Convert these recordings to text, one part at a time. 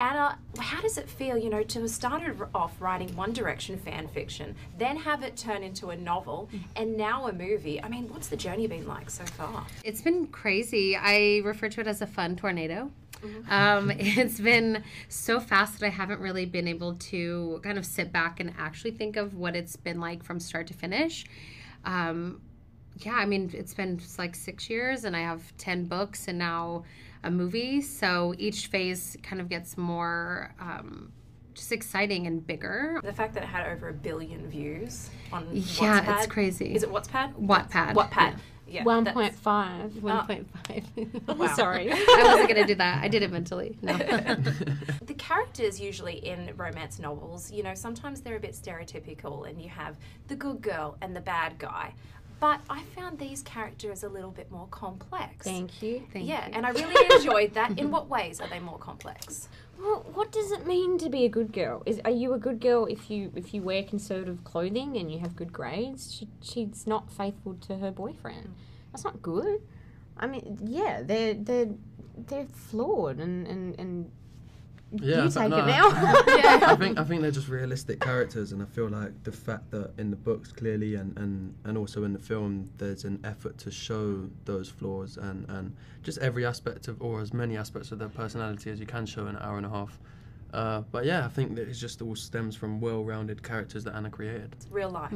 Anna, how does it feel, you know, to have started off writing One Direction fan fiction, then have it turn into a novel, and now a movie? I mean, what's the journey been like so far? It's been crazy. I refer to it as a fun tornado. It's been so fast that I haven't really been able to kind of sit back and actually think of what it's been like from start to finish. Yeah, I mean, it's been like 6 years, and I have 10 books and now a movie. So each phase kind of gets more just exciting and bigger. The fact that it had over 1 billion views on Yeah, Wattpad. it's crazy. Is it Wattpad? Wattpad. Wattpad. Yeah. 1.5. 1.5. Wow. Sorry. I wasn't going to do that. I did it mentally. No. The characters usually in romance novels, you know, sometimes they're a bit stereotypical and you have the good girl and the bad guy. But I found these characters a little bit more complex. Thank you. Thank you. And I really enjoyed that. In what ways are they more complex? Well, what does it mean to be a good girl? Are you a good girl if you wear conservative clothing and you have good grades? She's not faithful to her boyfriend. That's not good. I mean, yeah, they're flawed and yeah, you take it no, now. I think they're just realistic characters, and I feel like the fact that in the books clearly and also in the film there's an effort to show those flaws and just every aspect of, or as many aspects of their personality as you can show in an hour and a half. But yeah, I think that it just all stems from well-rounded characters that Anna created. It's real life.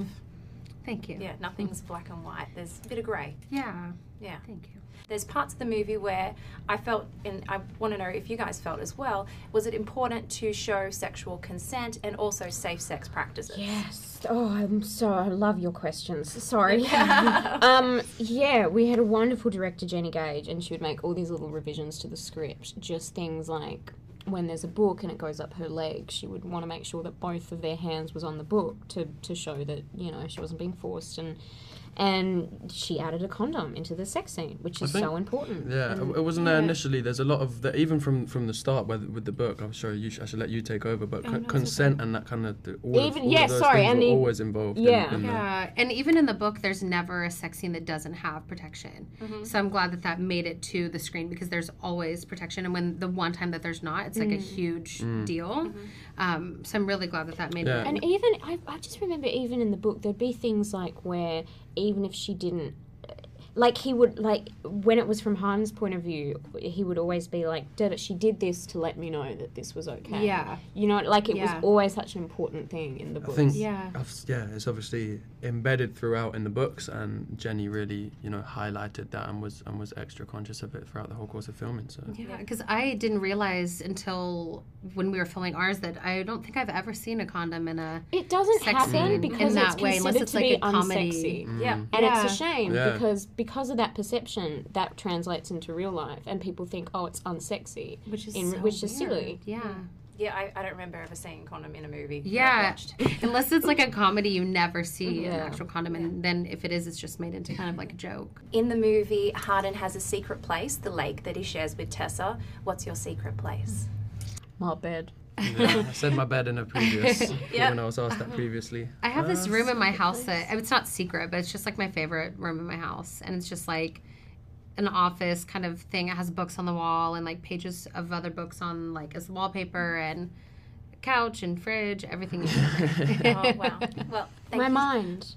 Thank you. Yeah, nothing's black and white. There's a bit of grey. Yeah. Yeah. Thank you. There's parts of the movie where I felt, and I want to know if you guys felt as well, was it important to show sexual consent and also safe sex practices? Yes. Oh, I love your questions. Sorry. Yeah, we had a wonderful director, Jenny Gage, and she would make all these little revisions to the script. Just things like when there's a book and it goes up her leg, she would want to make sure that both of their hands was on the book to show that, you know, she wasn't being forced, and she added a condom into the sex scene, which is so important. Yeah, it wasn't there initially. There's a lot of the, even from the start with the book. I'm sorry, I should let you take over. But consent and that kind of all of those things were always involved. Yeah, and even in the book, there's never a sex scene that doesn't have protection. So I'm glad that made it to the screen, because there's always protection, and when the one time that there's not, it's like a huge deal. So I'm really glad that made it. And even I just remember, even in the book, there'd be things like where even if she didn't, like, he would, like, when it was from Han's point of view, he would always be like, she did this to let me know that this was okay. Yeah. You know, like, it was always such an important thing in the books. I think, it's obviously embedded throughout in the books, and Jenny really, you know, highlighted that and was extra conscious of it throughout the whole course of filming. So yeah, because I didn't realize until when we were filming ours that I don't think I've ever seen a condom in a It doesn't sex happen scene because in it's that way, unless it's like a comedy. Yeah. And it's a shame because of that perception that translates into real life, and people think, oh, it's unsexy, which is is silly. Yeah. Yeah, I don't remember ever seeing a condom in a movie. Yeah, unless it's like a comedy, you never see an actual condom, and then if it is, it's just made into kind of like a joke. In the movie, Hardin has a secret place, the lake that he shares with Tessa. What's your secret place? My bed. Yeah, I said my bed in a previous, when I was asked that previously. I have this room in my house that, it's not secret, but it's just like my favorite room in my house. And it's just like an office kind of thing. It has books on the wall and like pages of other books on like as wallpaper, and a couch and fridge, everything. Oh, wow. Well, my mind.